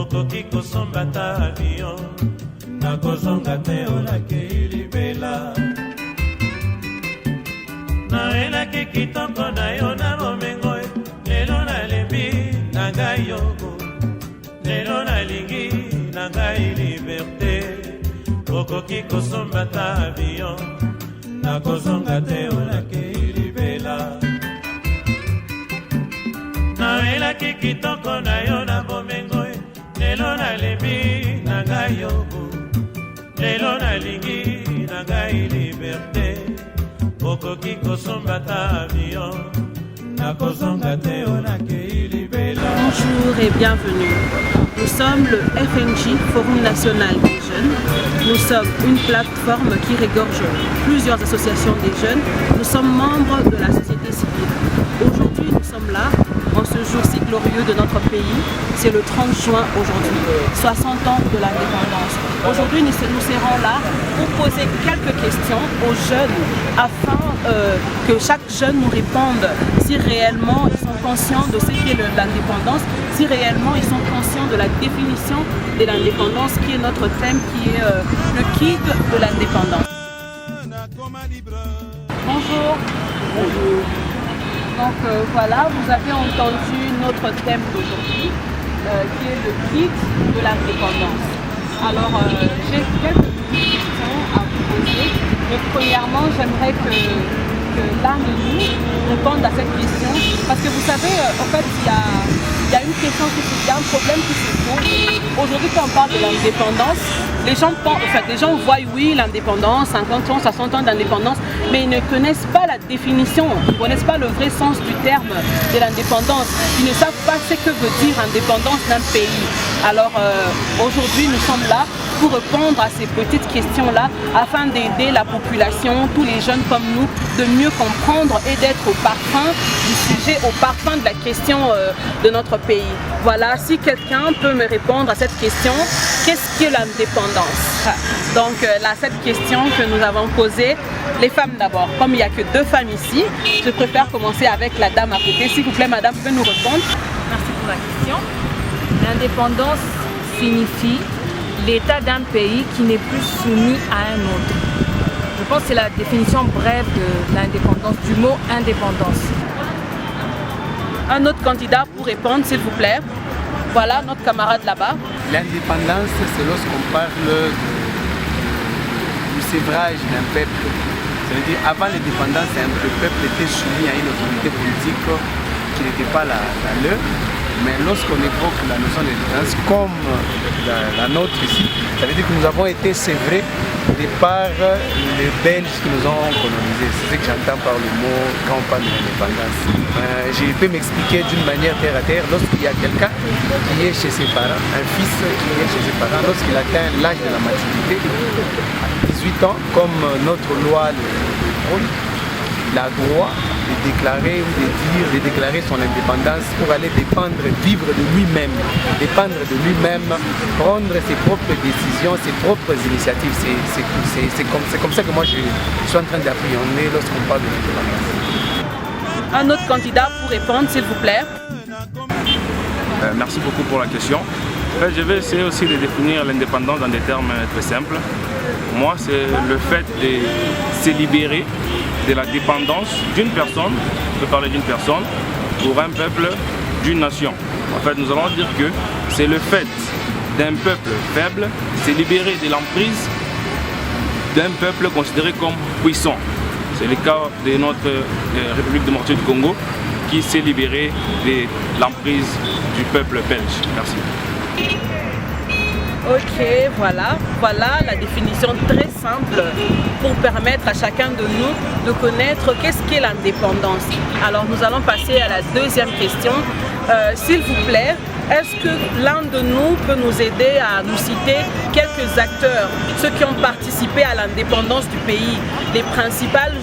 okoki kosomba ta avion nakozonga te olakei libela naelaki kitoko na yo na bomengo lelo nalembi na ngai yoko lelo nalingi na ngai liberté okoki kosomba ta avion nakozonga te olakei libela naelaki kitoko na yo na bomengo lelo nalembi na ngai yoko lelo nalingi na ngai liberté okoki kosomba ta avion nakozonga te olakei libela. Bonjour et bienvenue. Nous sommes le FNJ, Forum National des Jeunes. Nous sommes une plateforme qui regorge plusieurs associations des jeunes. Nous sommes membres de la société civile. Aujourd'hui, nous sommes là, en ce jour si glorieux de notre pays. C'est le 30 juin aujourd'hui, 60 ans de l'indépendance. Aujourd'hui, nous serons là pour poser quelques questions aux jeunes afin que chaque jeune nous réponde si réellement ils sont conscients de ce qu'est l'indépendance, si réellement ils sont conscients de la définition de l'indépendance qui est notre thème, qui est le guide de l'indépendance. Bonjour. Bonjour. Donc voilà, vous avez entendu notre thème d'aujourd'hui, qui est le guide de l'indépendance. Alors j'ai quelques questions à vous poser. Mais premièrement, j'aimerais que l'un de nous réponde à cette question. Parce que vous savez, en fait, il y a une question il y a un problème qui se pose. Aujourd'hui, quand on parle de l'indépendance, les gens voient, oui, l'indépendance, 50 ans, 60 ans d'indépendance, mais ils ne connaissent pas la définition, ils ne connaissent pas le vrai sens du terme de l'indépendance. Ils ne savent pas ce que veut dire indépendance d'un pays. Alors aujourd'hui, nous sommes là pour répondre à ces petites questions-là afin d'aider la population, tous les jeunes comme nous, de mieux comprendre et d'être au parfum du sujet, au parfum de la question de notre pays. Voilà, si quelqu'un peut me répondre à cette question, qu'est-ce que l'indépendance? Donc là, cette question que nous avons posée, les femmes d'abord. Comme il n'y a que 2 femmes ici, je préfère commencer avec la dame à côté. S'il vous plaît, madame, vous pouvez nous répondre? Merci pour la question. L'indépendance signifie l'état d'un pays qui n'est plus soumis à un autre. Je pense que c'est la définition brève de l'indépendance, du mot indépendance. Un autre candidat pour répondre, s'il vous plaît. Voilà, notre camarade là-bas. L'indépendance, c'est lorsqu'on parle du sévrage d'un peuple. Ça veut dire avant l'indépendance, le peuple était soumis à une autorité politique qui n'était pas la leur. Mais lorsqu'on évoque la notion d'indépendance comme la nôtre ici, ça veut dire que nous avons été sévrés par les Belges qui nous ont colonisés. C'est ce que j'entends par le mot quand on parle de l'indépendance. Je peux m'expliquer d'une manière terre à terre. Lorsqu'il y a quelqu'un qui est chez ses parents, un fils qui est chez ses parents, lorsqu'il atteint l'âge de la maturité, à 18 ans, comme notre loi le prône, il a droit de déclarer ou de déclarer son indépendance pour aller vivre de lui-même, dépendre de lui-même, prendre ses propres décisions, ses propres initiatives. C'est comme ça que moi je suis en train d'appréhender lorsqu'on parle de l'indépendance. Un autre candidat pour répondre, s'il vous plaît. Merci beaucoup pour la question. Je vais essayer aussi de définir l'indépendance dans des termes très simples. Moi, c'est le fait de se libérer de la dépendance d'une personne, je peux parler d'une personne, pour un peuple, d'une nation. En fait, nous allons dire que c'est le fait d'un peuple faible de se libérer de l'emprise d'un peuple considéré comme puissant. C'est le cas de notre République démocratique du Congo qui s'est libérée de l'emprise du peuple belge. Merci. Ok, voilà la définition très simple pour permettre à chacun de nous de connaître qu'est-ce qu'est l'indépendance. Alors nous allons passer à la deuxième question. S'il vous plaît, est-ce que l'un de nous peut nous aider à nous citer quelques acteurs, ceux qui ont participé à l'indépendance du pays, les principales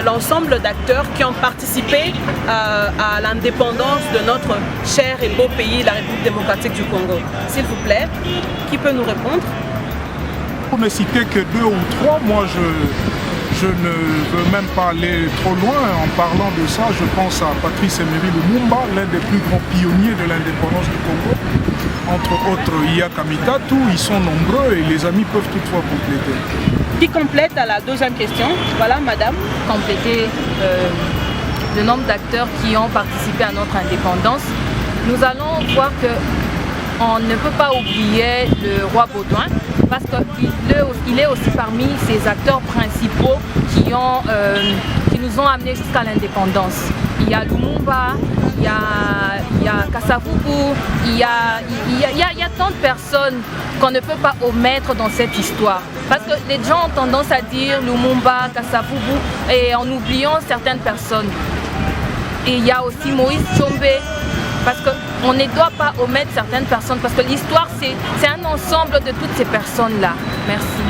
l'ensemble d'acteurs qui ont participé à l'indépendance de notre cher et beau pays, la République démocratique du Congo. S'il vous plaît, qui peut nous répondre? Pour ne citer que 2 ou 3, moi je ne veux même pas aller trop loin. En parlant de ça, je pense à Patrice Emery Lumumba, l'un des plus grands pionniers de l'indépendance du Congo. Entre autres, Iya Kamitatu, ils sont nombreux et les amis peuvent toutefois compléter. Qui complète à la deuxième question? Voilà, madame. Compléter le nombre d'acteurs qui ont participé à notre indépendance. Nous allons voir qu'on ne peut pas oublier le roi Baudouin parce qu'il est aussi parmi ces acteurs principaux qui nous ont amenés jusqu'à l'indépendance. Il y a Lumumba, il y a Kasavubu, il y a tant de personnes qu'on ne peut pas omettre dans cette histoire. Parce que les gens ont tendance à dire Lumumba, Kasavubu et en oubliant certaines personnes. Et il y a aussi Moïse Tshombe, parce qu'on ne doit pas omettre certaines personnes, parce que l'histoire c'est un ensemble de toutes ces personnes-là. Merci.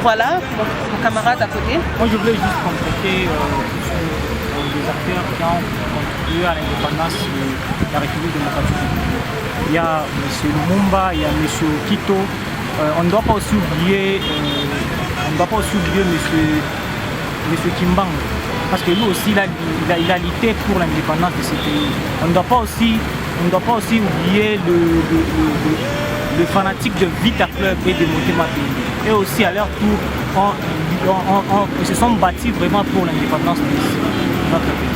Voilà, mon camarade à côté. Moi je voulais juste compléter les acteurs qui ont contribué à l'indépendance de la République démocratique du Congo. Il y a M. Lumumba, il y a M. Kito. On ne doit pas aussi oublier M. Kimbangu, parce que lui aussi il a lutté pour l'indépendance de ce pays. On ne doit pas aussi oublier le fanatique de Vita Club et de Motema Pembe. Et aussi à leur tour, ils se sont battus vraiment pour l'indépendance de notre pays.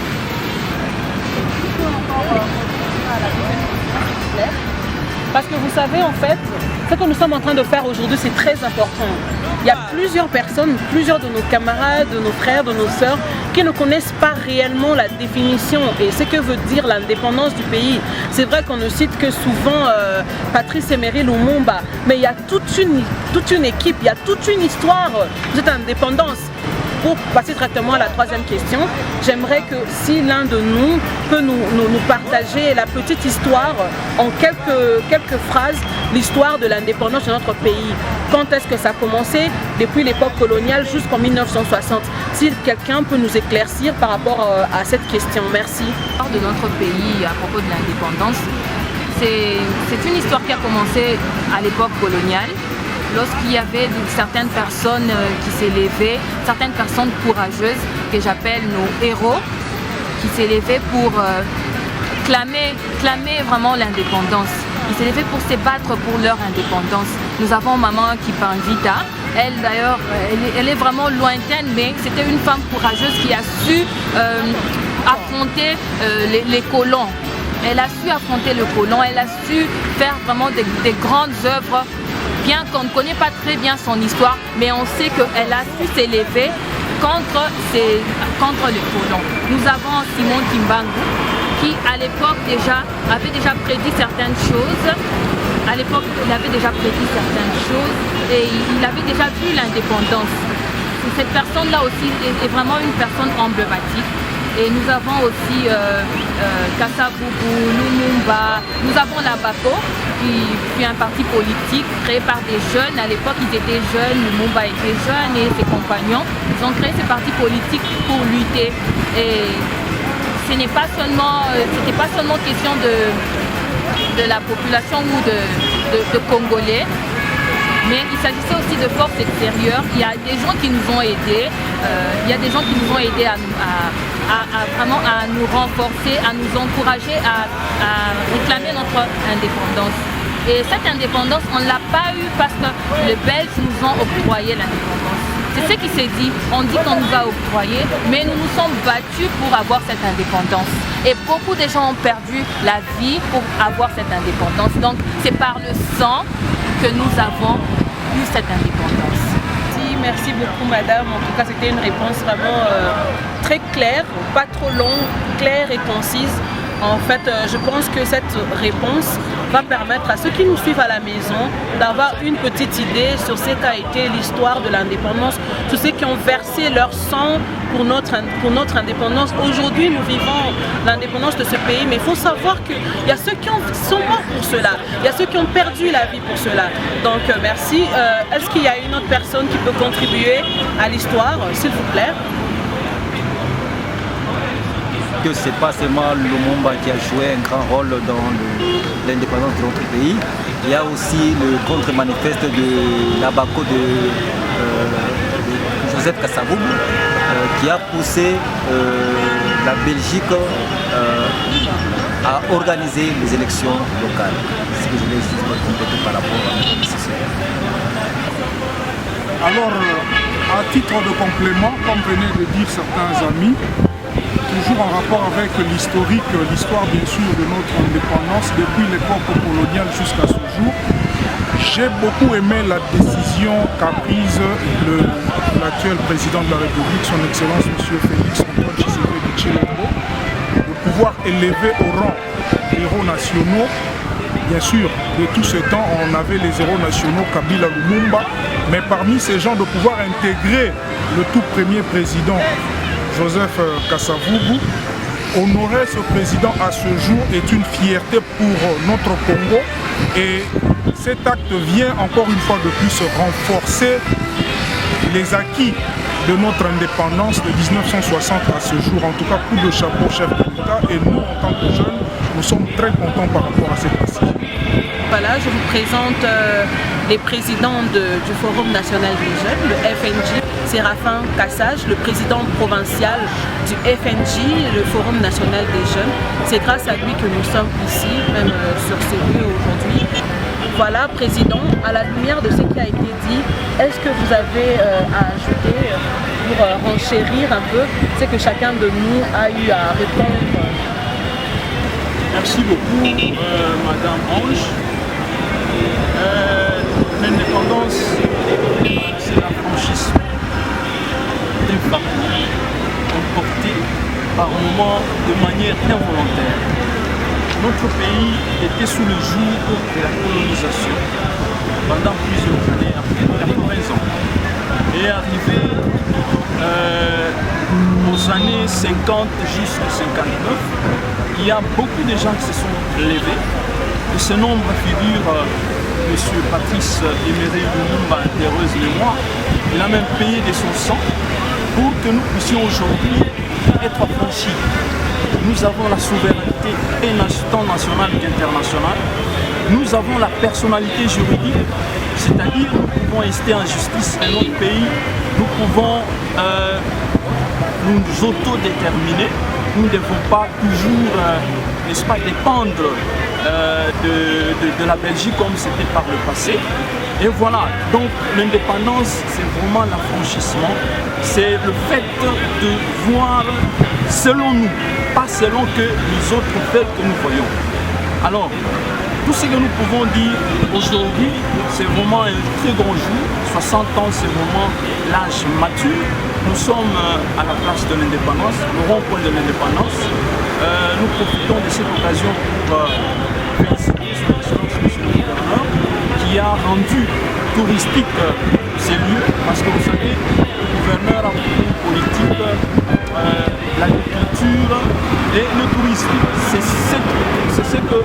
Parce que vous savez, en fait, ce que nous sommes en train de faire aujourd'hui, c'est très important. Il y a plusieurs personnes, plusieurs de nos camarades, de nos frères, de nos sœurs, qui ne connaissent pas réellement la définition et ce que veut dire l'indépendance du pays. C'est vrai qu'on ne cite que souvent Patrice Emery Lumumba, mais il y a toute une équipe, il y a toute une histoire de cette indépendance. Pour passer directement à la troisième question, j'aimerais que si l'un de nous peut nous partager la petite histoire en quelques phrases, l'histoire de l'indépendance de notre pays. Quand est-ce que ça a commencé? Depuis l'époque coloniale jusqu'en 1960. Si quelqu'un peut nous éclaircir par rapport à cette question. Merci. L'histoire de notre pays à propos de l'indépendance, c'est une histoire qui a commencé à l'époque coloniale. Lorsqu'il y avait certaines personnes qui s'élevaient, certaines personnes courageuses, que j'appelle nos héros, qui s'élevaient pour clamer vraiment l'indépendance. Ils s'élevaient pour se battre pour leur indépendance. Nous avons maman Kipangita. Elle d'ailleurs, elle est vraiment lointaine, mais c'était une femme courageuse qui a su affronter les colons. Elle a su affronter le colon, elle a su faire vraiment des grandes œuvres. Bien qu'on ne connaît pas très bien son histoire, mais on sait qu'elle a su s'élever contre les colons. Nous avons Simon Kimbangu qui à l'époque avait déjà prédit certaines choses. À l'époque, il avait déjà prédit certaines choses et il avait déjà vu l'indépendance. Cette personne-là aussi est vraiment une personne emblématique. Et nous avons aussi Kasavubu, Lumumba, nous avons la BACO, qui est un parti politique créé par des jeunes. À l'époque, ils étaient jeunes, Lumumba était jeune et ses compagnons. Ils ont créé ces partis politiques pour lutter. Et ce n'était pas seulement question de la population ou de Congolais, mais il s'agissait aussi de forces extérieures. Il y a des gens qui nous ont aidés, vraiment à nous renforcer, à nous encourager à réclamer notre indépendance. Et cette indépendance, on ne l'a pas eue parce que les Belges nous ont octroyé l'indépendance. C'est ce qui s'est dit. On dit qu'on nous a octroyé, mais nous nous sommes battus pour avoir cette indépendance. Et beaucoup de gens ont perdu la vie pour avoir cette indépendance. Donc c'est par le sang que nous avons eu cette indépendance. Merci beaucoup madame, en tout cas c'était une réponse vraiment très claire, pas trop longue, claire et concise. En fait, je pense que cette réponse va permettre à ceux qui nous suivent à la maison d'avoir une petite idée sur ce qu'a été l'histoire de l'indépendance, sur ceux qui ont versé leur sang pour notre indépendance. Aujourd'hui, nous vivons l'indépendance de ce pays, mais il faut savoir qu'il y a ceux qui sont morts pour cela, il y a ceux qui ont perdu la vie pour cela. Donc merci. Est-ce qu'il y a une autre personne qui peut contribuer à l'histoire, s'il vous plaît? Que ce n'est pas seulement Lumumba qui a joué un grand rôle dans l'indépendance de notre pays. Il y a aussi le contre-manifeste de l'ABACO de Joseph Kasavubu, qui a poussé la Belgique à organiser les élections locales. C'est ce que je voulais juste compléter par rapport à notre décision. Alors, à titre de complément, comme venaient de dire certains amis, toujours en rapport avec l'historique, l'histoire bien sûr de notre indépendance depuis l'époque coloniale jusqu'à ce jour, j'ai beaucoup aimé la décision qu'a prise l'actuel président de la République, son Excellence M. Félix Antoine Tshisekedi Tshilombo, de pouvoir élever au rang des héros nationaux. Bien sûr, de tout ce temps, on avait les héros nationaux Kabila Lumumba, mais parmi ces gens, de pouvoir intégrer le tout premier président Joseph Kasavubu, honorer ce président à ce jour est une fierté pour notre Congo, et cet acte vient encore une fois de plus renforcer les acquis de notre indépendance de 1960 à ce jour. En tout cas, coup de chapeau chef de l'État, et nous, en tant que jeunes, nous sommes très contents par rapport à cette décision. Voilà, je vous présente les présidents du Forum national des jeunes, le FNJ, Séraphin Kassage, le président provincial du FNJ, le Forum national des jeunes. C'est grâce à lui que nous sommes ici, même sur ces lieux aujourd'hui. Voilà, président, à la lumière de ce qui a été dit, est-ce que vous avez à ajouter pour renchérir un peu ce que chacun de nous a eu à répondre? Merci beaucoup, Madame Ange. L'indépendance, c'est l'affranchissement d'un parcours emporté par moments de manière involontaire. Notre pays était sous le joug de la colonisation pendant plusieurs années, après 80 ans. Et arrivé aux années 50 jusqu'à 59, il y a beaucoup de gens qui se sont levés. De ce nombre figure M. Patrice Emery Lumumba, d'heureuse mémoire. Il a même payé de son sang pour que nous puissions aujourd'hui être affranchis. Nous avons la souveraineté tant nationale qu'internationale. Nous avons la personnalité juridique, c'est-à-dire nous pouvons rester en justice dans notre pays, nous pouvons nous autodéterminer. Nous ne devons pas toujours, n'est-ce pas, dépendre de la Belgique comme c'était par le passé. Et voilà, donc l'indépendance, c'est vraiment l'affranchissement, c'est le fait de voir selon nous, pas selon que les autres veulent que nous voyons. Alors, tout ce que nous pouvons dire aujourd'hui, c'est vraiment un très grand jour. 60 ans, c'est vraiment l'âge mature. Nous sommes à la place de l'indépendance, le rond-point de l'indépendance. Nous profitons de cette occasion pour féliciter son Excellence Monsieur le Gouverneur qui a rendu touristique ces lieux, parce que vous savez, le gouverneur a beaucoup de politique, l'agriculture et le tourisme. C'est ce que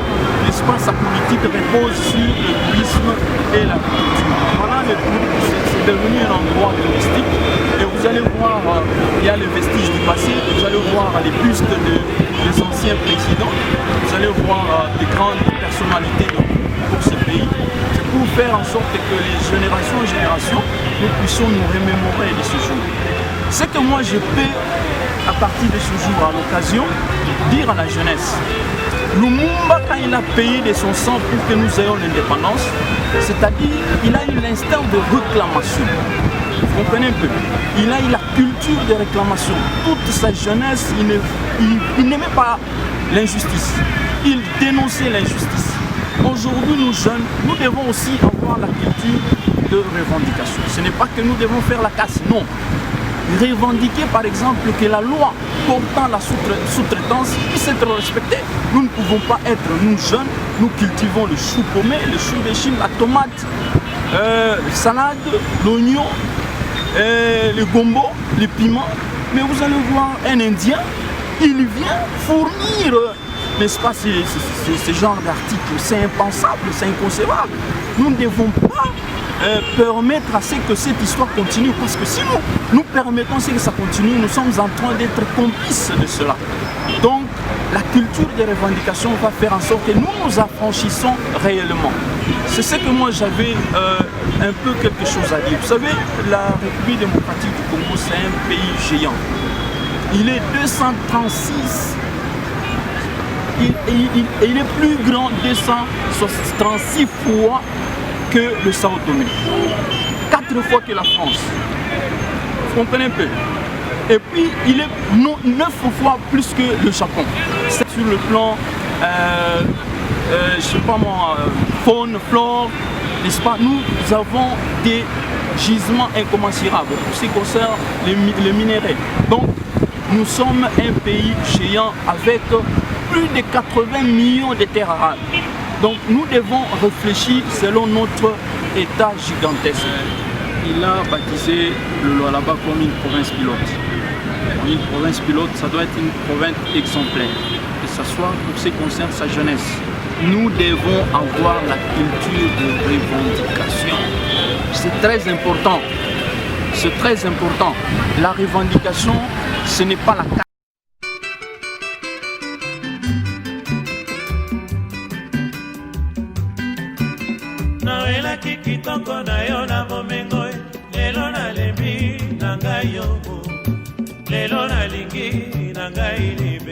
l'espace politique repose sur le tourisme et l'agriculture. Voilà, c'est devenu un endroit touristique. Et vous allez voir, il y a les vestiges du passé, vous allez voir les bustes des anciens présidents, vous allez voir des grandes personnalités pour ce pays. C'est pour faire en sorte que les générations en génération, nous puissions nous remémorer de ce jour. Ce que moi je peux, à partir de ce jour, à l'occasion, dire à la jeunesse, Lumumba, quand il a payé de son sang pour que nous ayons l'indépendance, c'est-à-dire il a eu l'instinct de réclamation. Vous comprenez un peu? Il a eu la culture de réclamation. Toute sa jeunesse, il n'aimait pas l'injustice. Il dénonçait l'injustice. Aujourd'hui, nous jeunes, nous devons aussi avoir la culture de revendication. Ce n'est pas que nous devons faire la casse, non. Revendiquer par exemple que la loi portant la sous-traitance puisse être respectée. Nous ne pouvons pas être, nous jeunes, nous cultivons le chou paumé, le chou de Chine, la tomate, la salade, l'oignon, le gombo, le piment. Mais vous allez voir un Indien, il vient fournir, n'est-ce pas, ce genre d'articles. C'est impensable, c'est inconcevable. Nous ne devons pas permettre à ce que cette histoire continue, parce que si nous permettons que ça continue, nous sommes en train d'être complices de cela. Donc la culture des revendications va faire en sorte que nous nous affranchissons réellement. C'est ce que moi j'avais un peu quelque chose à dire. Vous savez, la République démocratique du Congo, c'est un pays géant. Il est 236. Il est plus grand 236 fois que le Sao Tomé. 4 fois que la France. Vous comprenez un peu? Et puis, il est 9 fois plus que le Japon. C'est sur le plan, je sais pas moi, faune, flore, n'est-ce pas? Nous avons des gisements incommensurables pour ce qui concerne les minéraux. Donc, nous sommes un pays géant avec plus de 80 millions de terres rares. Donc, nous devons réfléchir selon notre état gigantesque. Il a baptisé le Lualaba comme une province pilote. Une province pilote, ça doit être une province exemplaire, que ce soit pour ce qui concerne sa jeunesse. Nous devons avoir la culture de revendication. C'est très important. C'est très important. La revendication, ce n'est pas la carte. Nawelaki kitoko na yo na bomengo, lelo nalembi na ngai yo, lelo nalingi na ngai libe.